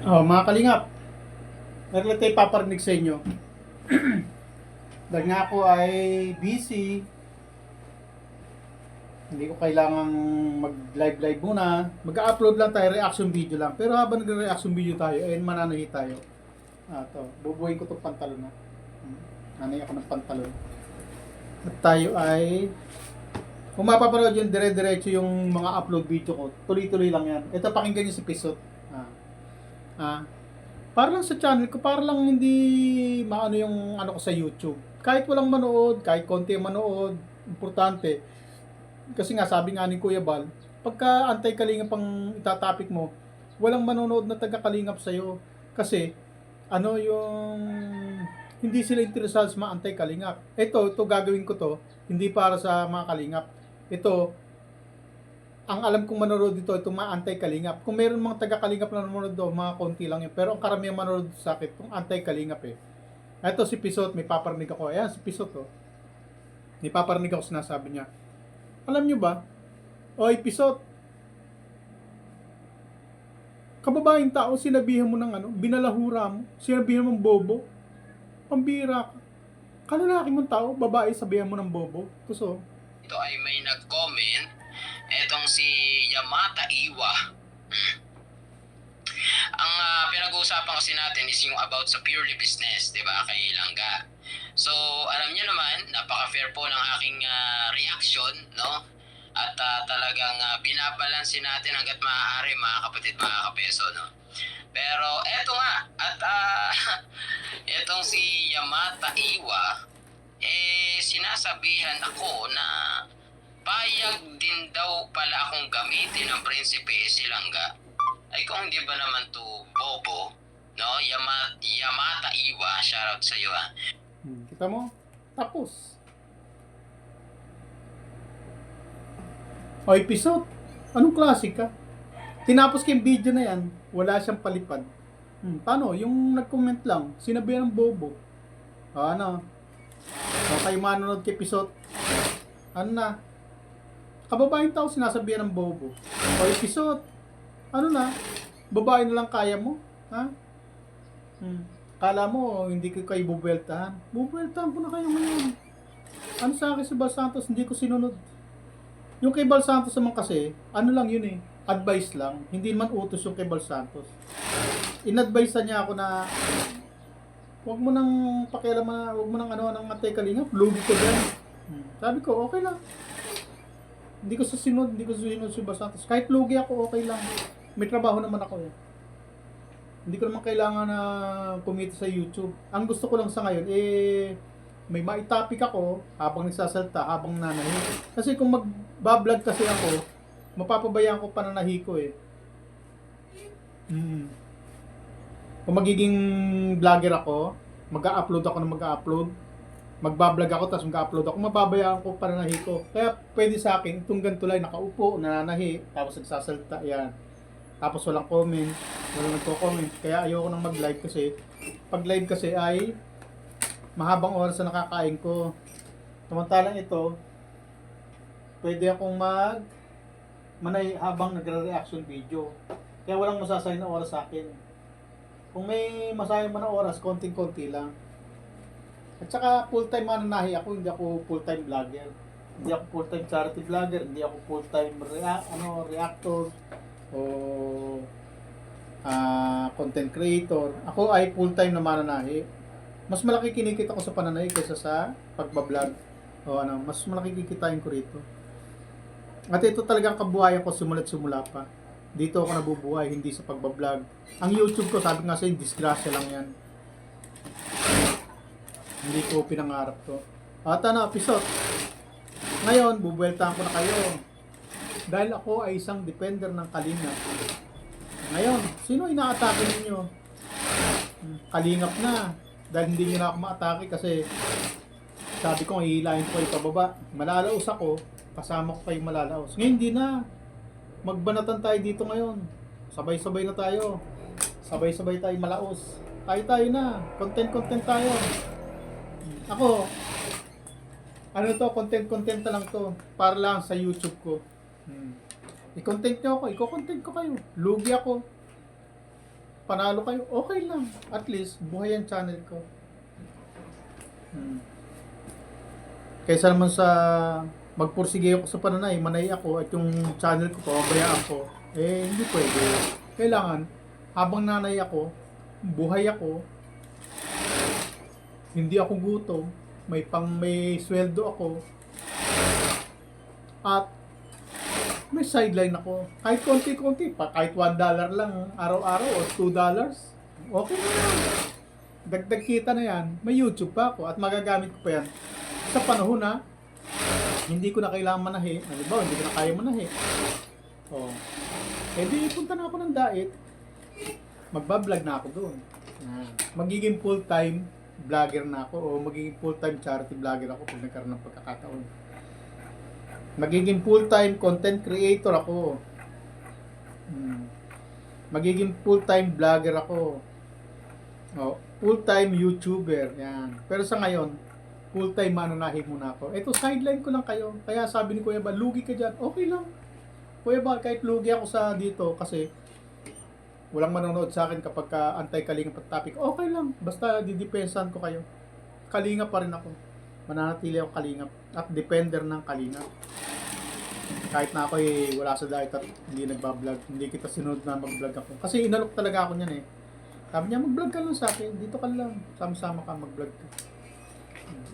Oh, mga kalingap, meron tayo paparinig sa inyo. Dahil nga ako ay busy, hindi ko kailangang mag-live muna. Mag-upload lang tayo, reaction video lang. Pero habang nagre-reaction video tayo, ayun, mananahi tayo. To, bubuhayin ko itong pantalon na. Nanay ako ng pantalon. At tayo ay, kung mapapanood yung dire-diretso yung mga upload video ko, tuloy-tuloy lang yan. Ito, pakinggan nyo si Pisot. Ah, ah, para lang sa channel ko, para lang hindi maano yung ano ko sa YouTube. Kahit walang manood, kahit konti ang manood, importante. Kasi nga sabi nga ni Kuya Bal, pagka anti-kalingap ang itatapik mo, walang manonood na taga-kalingap sa'yo. Kasi, ano yung hindi sila interesado sa mga anti-kalingap. Ito gagawin ko to, hindi para sa mga kalingap. Ito, ang alam kong manonood dito, itong mga anti-kalingap. Kung meron mga taga-kalingap na manonood doon, mga konti lang yun. Pero ang karamihan manonood sa akin, itong anti-kalingap eh. Ito si Pisot, may paparinig ako. Ayan, si Pisot oh. May paparinig ako sinasabi niya. Alam nyo ba? Oy, Pisot, kababaeng tao, sinabihan mo ng ano, binalahura mo, sinabihan mong bobo, pambira ka. Kalalaki mong tao, babae, sabihan mo ng bobo. Tuso. Ito ay may nag-comment, etong si Yamata Iwa. Ang pinag-uusapan kasi natin is yung about sa purely business, di ba, kay Langga. So, alam niyo naman, napaka-fair po ng aking reaction, no? At talagang binabalansin natin hanggat maaari, mga kapatid, mga kapeso, no? Pero eto nga, at etong si Yamata Iwa, sinasabihan ako na payag din daw pala akong gamitin ng prinsipe si Langga. Ay kung hindi ba naman to bobo, no? Yamata Iwa, shoutout sa iyo Kita mo? Tapos. Oy, Pisot, anong klase ka? Tinapos ko yung video na yan, wala siyang palipad. Paano? Yung nag-comment lang, sinabihan ng bobo. Ano? Kayo manonood kay Pisot. Ano na? Kababaeng tao sinasabihan ng bobo. Oy, Pisot, ano na? Babae na lang kaya mo? Ha? Kala mo, hindi ko kayo bubueltahan. Bubueltahan ko na kayo ngayon. Ano sa akin si Bal Santos, hindi ko sinunod. Yung kay Bal Santos naman kasi, ano lang yun eh, advice lang. Hindi man utos yung kay Bal Santos. In-advise niya ako na huwag mo nang pakialaman, huwag mo nang ano ng matay kalingap, lugi ko dyan. Sabi ko, okay lang. Hindi ko susunod si Bal Santos. Kahit lugi ako, okay lang. May trabaho naman ako eh. Hindi ko naman kailangan na kumita sa YouTube. Ang gusto ko lang sa ngayon, may maitopic ako habang nagsasalta, habang nanahi. Kasi kung mag-vlog kasi ako, mapapabayaan ko pananahi ko eh. Kung magiging vlogger ako, mag-upload ako ng mag-upload, magbablog ako tapos mag-upload ako, mababayaan ko pananahi ko. Kaya pwede sa akin, itong ganito lang, nakaupo, nananahi, tapos nagsasalta, yan. Tapos walang comment, walang nagko-comment. Kaya ayoko nang mag-live kasi pag live kasi ay mahabang oras na nakakain ko. Samantalang ito, pwede akong manay habang nagre-reaction video. Kaya walang masasayang na oras sa akin. Kung may masayang man na oras, konting-konti lang. At saka full-time mananahi ako, hindi ako full-time vlogger. Hindi ako full-time charity vlogger, hindi ako full-time reactor o content creator. Ako ay full-time na mananahi. Mas malaki kinikita ko sa pananahi kaysa sa pagbablog. O mas malaki kikitain ko rito. At ito talagang kabuhayan ko simula't simula pa. Dito ako nabubuhay, hindi sa pagbablog. Ang YouTube ko, sabi nga sa'yo, disgrasya lang yan. Hindi ko pinangarap to. At episode. Ngayon, bubueltahan ko na kayo. Dahil ako ay isang defender ng Kalingap. Ngayon, sino inaatake ninyo? Kalingap na. Dahil hindi nyo na ako maatake kasi sabi ko, hihilahin ko kayo pababa. Malalaos ako, kasama ko kayo malalaos. Ngayon, hindi na. Magbanatan tayo dito ngayon. Sabay-sabay na tayo. Sabay-sabay tayo malaos. Tayo na. Content tayo. Ako, content na lang to. Para lang sa YouTube ko. I-content nyo ako, i-content ko kayo. Lugi ako. panalo kayo, okay lang. At least, buhay ang channel ko. Kaysa naman sa magpursige ako sa pananay, manay ako, at yung channel ko, pababayaan ko, hindi pwede. Kailangan, habang nanay ako, buhay ako, hindi ako gutom, may sweldo ako, at may sideline ako. Kahit konti-konti pa, kahit $1 lang araw-araw o $2, okay na yan. Dagdag kita na yan. May YouTube pa ako at magagamit ko pa yan. Sa panahon na hindi ko na kailangan manahi. Halimbawa, hindi ko na kaya manahi. Oh. Eh di, punta na ako ng Dait. Magbablog na ako doon. Magiging full-time vlogger na ako o magiging full-time charity vlogger ako pag nagkaroon ng pagkakataon. Magiging full-time content creator ako. Magiging full-time vlogger ako. Oh, full-time YouTuber. Yan. Pero sa ngayon, full-time mananahin muna ako. Ito, sideline ko lang kayo. Kaya sabi ni Kuya Bal, lugi ka dyan. Okay lang. Kuya Bal, kahit lugi ako sa dito kasi walang manonood sa akin kapag anti-kalinga topic. Okay lang. Basta didepensahan ko kayo. Kalinga pa rin ako. Mananatili ako kalingap at depender ng kalingap. Kahit na ako wala sa diet at hindi nagbablog, hindi kita sinunod na mag-vlog ako. Kasi inalok talaga ako niyan eh. Sabi niya, mag-vlog ka lang sa akin, dito ka lang, sama-sama ka, mag-vlog ka.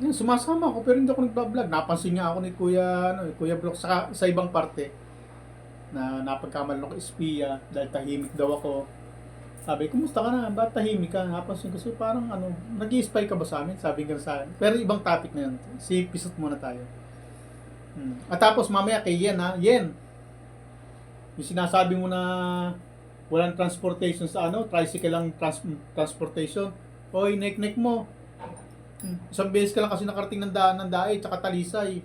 Yan, sumasama ako pero hindi ako nagbablog. Napansin nga ako ni Kuya Brock sa ibang parte na napagkamalan ako espiya dahil tahimik daw ako. Sabi, kumusta ka na? Ba't tahimik ka? Napansin ko kasi parang nag-i-spy ka ba sa amin? Sabi nga sa akin. Pero ibang topic na yun. Pisot muna tayo. At tapos mamaya kay Yen Yen. Yung sinasabi mo na walang transportation sa tricycle lang transportation. Oy, nek mo. Isang beses ka lang kasi nakarating ng Dait, tsaka Talisay.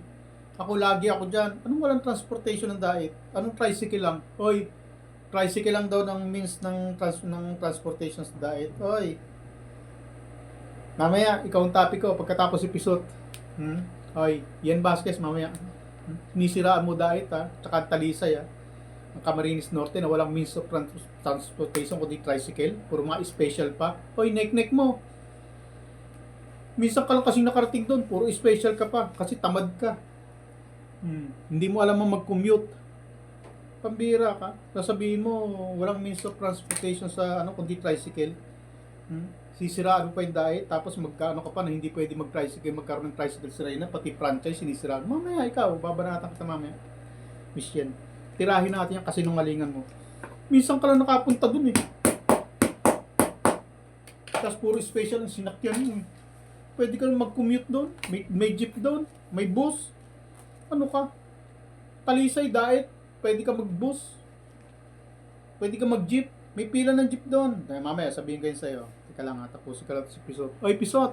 Ako lagi ako dyan. Anong walang transportation ng Dait? Anong tricycle lang? Oy, tricycle lang daw ng means ng transportation sa Dait. Oy. Mamaya, ikaw ang topic ko pagkatapos episode. Oy, Yen Vasquez mamaya. Sinisiraan mo Dait tsaka Talisay ang Camarines Norte na walang means of transportation kundi tricycle. Puro mga special pa. Oy, nek mo. Minsan ka lang kasi nakarating doon, puro special ka pa kasi tamad ka. Hindi mo alam mag-commute. Pambira ka. Sasabihin mo, walang means of transportation sa kundi tricycle. Sisiraan mo pa yung Dait, tapos magkaano ka pa na hindi pwede mag-tricycle, magkaroon ng tricycle si Reyna, pati franchise sinisiraan. Mamaya ikaw, babanatan kita mamaya. Miss Yen. Tirahin natin yung kasinungalingan mo. Minsan ka lang nakapunta dun eh. Tapos puro special ang sinakyan mo eh. Pwede ka mag-commute doon. May jeep doon. May bus. Ano ka? Talisay, Dait. Pwede ka mag-bus. Pwede ka mag-jeep. May pila ng jeep doon. Mamaya sabihin ko yun sa'yo. Teka lang tapusin ka lang sa episode. O, episode.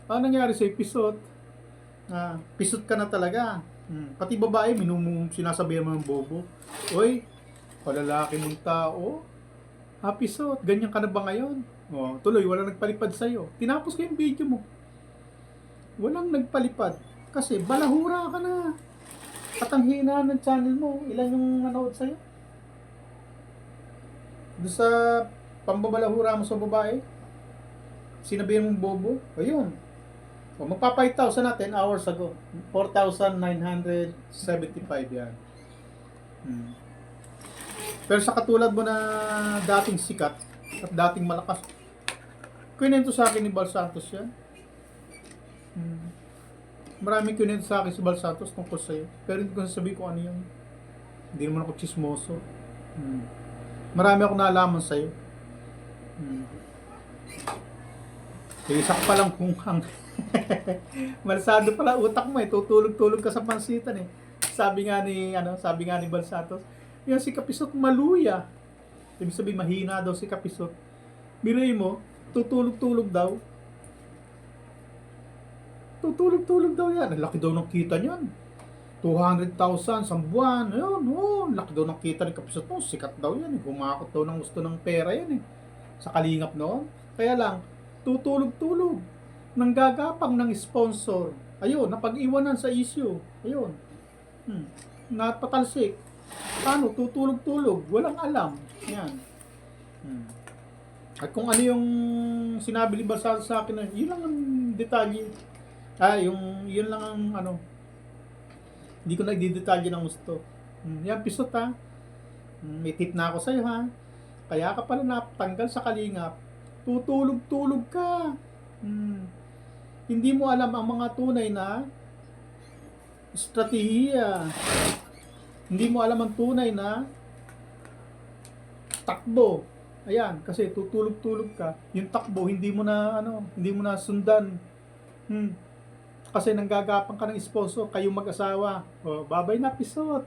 Ano nangyari sa episode? Pisot ka na talaga. Pati babae, sinasabihan mo ng bobo. Oy, palalaki mong tao. Episode, ganyan ka na ba ngayon? Tuloy, walang nagpalipad sa'yo. Tinapos ko yung video mo. Walang nagpalipad. Kasi balahura ka na. At ang hina ng channel mo, ilan yung nanood sa'yo? Doon sa pambabalahura mo sa babae, sinabihan mong bobo, ayun. Magpa 5,000 na 10 hours ago. 4,975 yan. Pero sa katulad mo na dating sikat at dating malakas, kwento sa akin ni Bal Santos yan. Maraming kwento sa akin si Bal Santos tungkol sa'yo. Pero hindi ko sasabihin kung ano yun. Hindi naman ako chismoso. Marami akong naalaman sa'yo. Isa pa lang kung malasado pala utak mo eh. Tutulog-tulog ka sa pansitan eh. Sabi nga ni Bal Santos, yung si Kapisot maluya. Ibig sabihin mahina daw si Kapisot. Biruin mo, tutulog-tulog daw. Tutulog-tulog daw yan. Ang laki daw ng kita niyan. 200,000 sa buwan. Ayun, laki daw ng kita ni Kapisot. Sikat daw yan. Gumakot daw ng gusto ng pera yan eh. Sa kalingap noon. Kaya lang, tutulog-tulog. Nanggagapang ng sponsor. Ayun, napag-iwanan sa issue. Ayun. Napatalsik. Paano? Tutulog-tulog. Walang alam. Yan. At kung ano yung sinabi ni Basal sa akin, yun lang ang detalye. Yun lang ang ano, hindi ko nagdidetalye ng gusto. Yan, pisot ha. May tip na ako sa'yo ha. Kaya ka pala natanggal sa kalingap. Tutulog-tulog ka. Hindi mo alam ang mga tunay na estratehiya. Hindi mo alam ang tunay na takbo. Ayan, kasi tutulog-tulog ka. Yung takbo, hindi mo na sundan. Kasi nanggagapang ka ng sponsor, kayong mag-asawa. O, babay na, pisot.